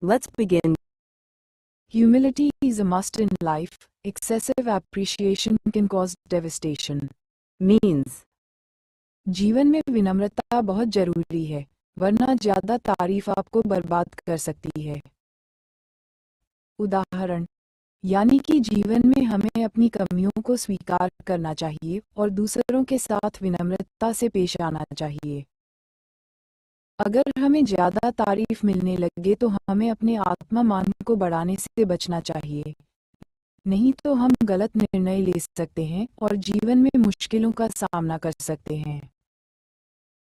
Let's begin. Humility is a must in life. Excessive appreciation can cause devastation. Means. जीवन में विनम्रता बहुत जरूरी है, वरना ज्यादा तारीफ आपको बर्बाद कर सकती है। उदाहरण, यानी कि जीवन में हमें अपनी कमियों को स्वीकार करना चाहिए और दूसरों के साथ विनम्रता से पेश आना चाहिए। अगर हमें ज्यादा तारीफ मिलने लगे तो हमें अपने आत्ममान को बढ़ाने से बचना चाहिए, नहीं तो हम गलत निर्णय ले सकते हैं और जीवन में मुश्किलों का सामना कर सकते हैं।